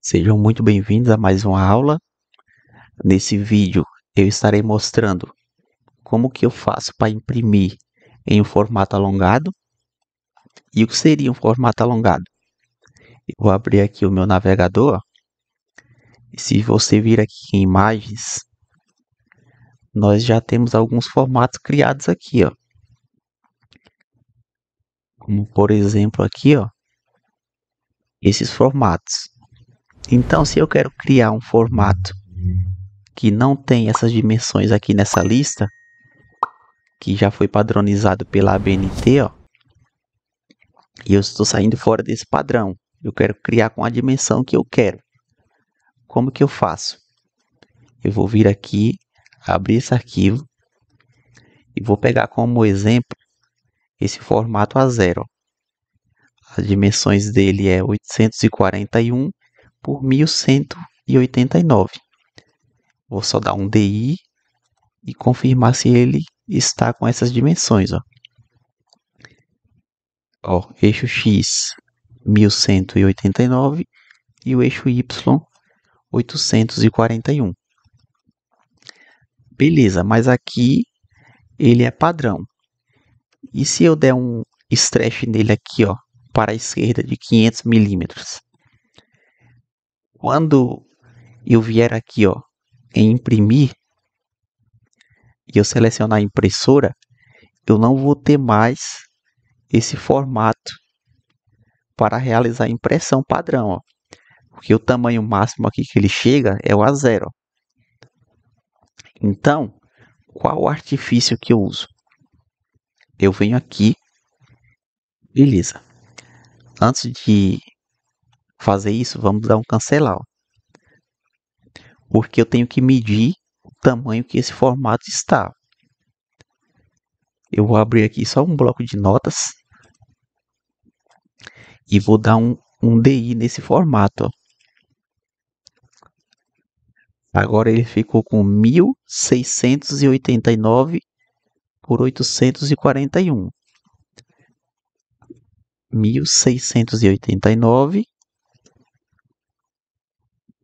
Sejam muito bem-vindos a mais uma aula. Nesse vídeo eu estarei mostrando como que eu faço para imprimir em um formato alongado e o que seria um formato alongado. Eu vou abrir aqui o meu navegador e se você vir aqui em imagens, nós já temos alguns formatos criados aqui, ó. Como por exemplo aqui, ó, esses formatos. Então, se eu quero criar um formato que não tem essas dimensões aqui nessa lista, que já foi padronizado pela ABNT, ó, e eu estou saindo fora desse padrão. Eu quero criar com a dimensão que eu quero. Como que eu faço? Eu vou vir aqui, abrir esse arquivo e vou pegar como exemplo esse formato A0. As dimensões dele é 841 por 1189. Vou só dar um DI e confirmar se ele está com essas dimensões, ó. Ó, eixo X 1189 e o eixo Y 841. Beleza, mas aqui ele é padrão. E se eu der um stretch nele aqui, ó, para a esquerda de 500 milímetros? Quando eu vier aqui, ó, em imprimir, e eu selecionar a impressora, eu não vou ter mais esse formato para realizar a impressão padrão, ó. Porque o tamanho máximo aqui que ele chega é o A0. Então, qual o artifício que eu uso? Eu venho aqui, beleza. Antes de fazer isso, vamos dar um cancelar, ó, porque eu tenho que medir o tamanho que esse formato está. Eu vou abrir aqui só um bloco de notas e vou dar um DI nesse formato, ó. Agora ele ficou com 1689 por 841. 1689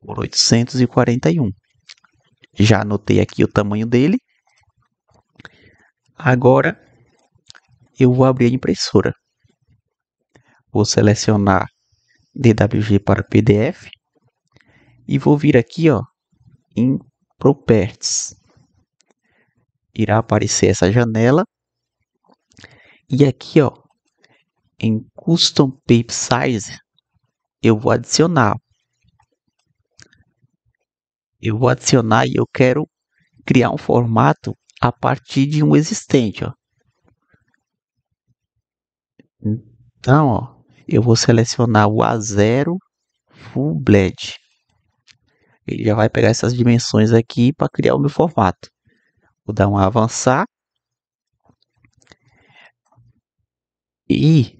por 841. Já anotei aqui o tamanho dele. Agora eu vou abrir a impressora. Vou selecionar DWG para PDF e vou vir aqui, ó, em Properties. Irá aparecer essa janela e aqui, ó, em Custom Paper Size, eu vou adicionar. E eu quero criar um formato a partir de um existente, ó. Então, ó, eu vou selecionar o A0 Full Blade. Ele já vai pegar essas dimensões aqui para criar o meu formato. Vou dar um avançar. E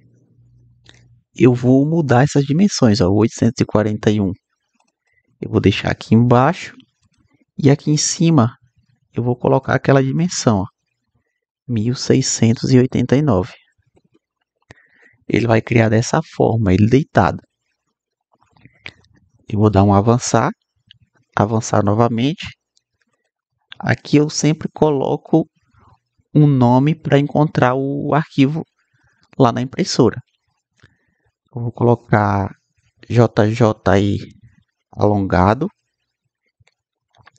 eu vou mudar essas dimensões, ó, 841. Eu vou deixar aqui embaixo e aqui em cima eu vou colocar aquela dimensão, ó, 1689. Ele vai criar dessa forma, ele deitado. Eu vou dar um avançar, avançar novamente. Aqui eu sempre coloco um nome para encontrar o arquivo lá na impressora. Eu vou colocar JJI alongado,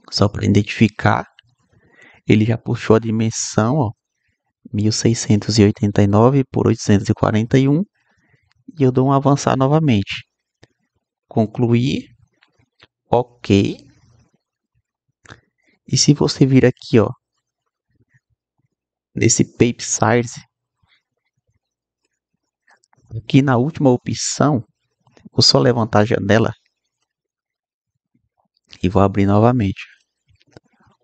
só para identificar. Ele já puxou a dimensão, ó, 1689 por 841 e eu dou um avançar novamente. Concluir, ok. E se você vir aqui, ó, nesse Paper Size, aqui na última opção, vou só levantar a janela e vou abrir novamente.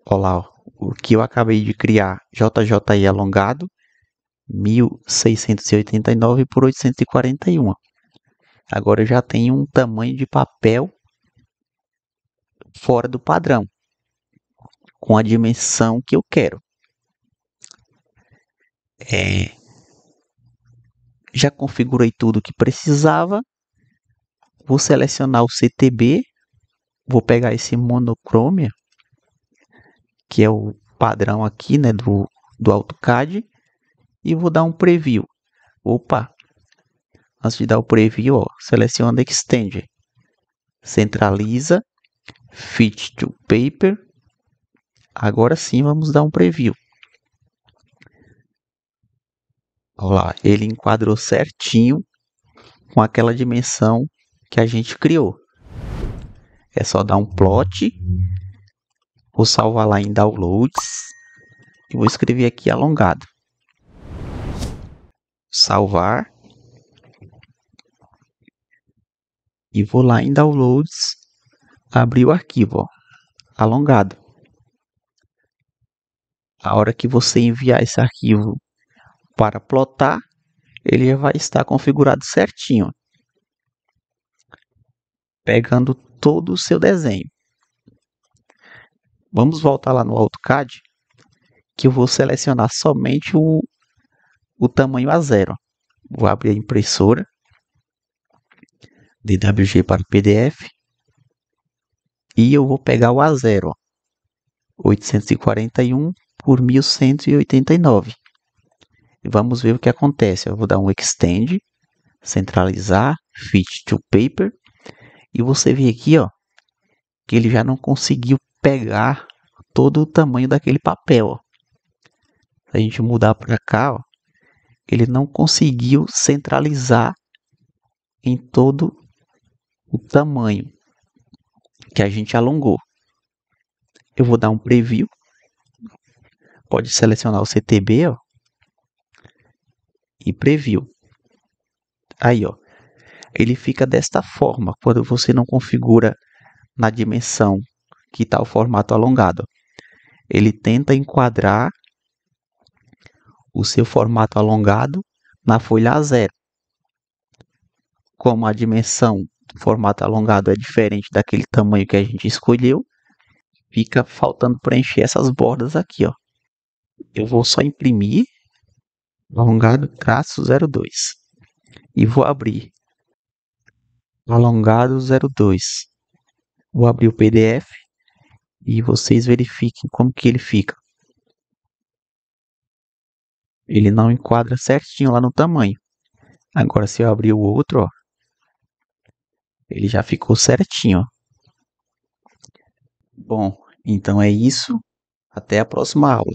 Olha lá, ó, o que eu acabei de criar, JJI alongado, 1689 por 841. Agora eu já tenho um tamanho de papel fora do padrão, com a dimensão que eu quero. Já configurei tudo o que precisava. Vou selecionar o CTB, vou pegar esse monochrome, que é o padrão aqui, né, do AutoCAD, e vou dar um preview. Opa, antes de dar o preview, ó, seleciona Extend, centraliza, Fit to Paper. Agora sim vamos dar um preview. Olha lá, ele enquadrou certinho com aquela dimensão que a gente criou. É só dar um plot, vou salvar lá em Downloads e vou escrever aqui alongado. Salvar e vou lá em Downloads, abrir o arquivo, ó, alongado. A hora que você enviar esse arquivo para plotar, ele já vai estar configurado certinho, pegando todo o seu desenho. Vamos voltar lá no AutoCAD, que eu vou selecionar somente o tamanho A0. Vou abrir a impressora, DWG para PDF, e eu vou pegar o A0, 841 por 1189. E vamos ver o que acontece. Eu vou dar um Extend, centralizar, Fit to Paper, e você vê aqui, ó, que ele já não conseguiu pegar todo o tamanho daquele papel, ó. Se a gente mudar para cá, ó, ele não conseguiu centralizar em todo o tamanho que a gente alongou. Eu vou dar um preview. Pode selecionar o CTB, ó, e preview. Aí, ó, ele fica desta forma quando você não configura na dimensão que está o formato alongado. Ele tenta enquadrar o seu formato alongado na folha A0. Como a dimensão do formato alongado é diferente daquele tamanho que a gente escolheu, fica faltando preencher essas bordas aqui, ó. Eu vou só imprimir alongado traço 02 e vou abrir alongado 02. Vou abrir o PDF e vocês verifiquem como que ele fica. Ele não enquadra certinho lá no tamanho. Agora se eu abrir o outro, ó, ele já ficou certinho, ó. Bom, então é isso. Até a próxima aula.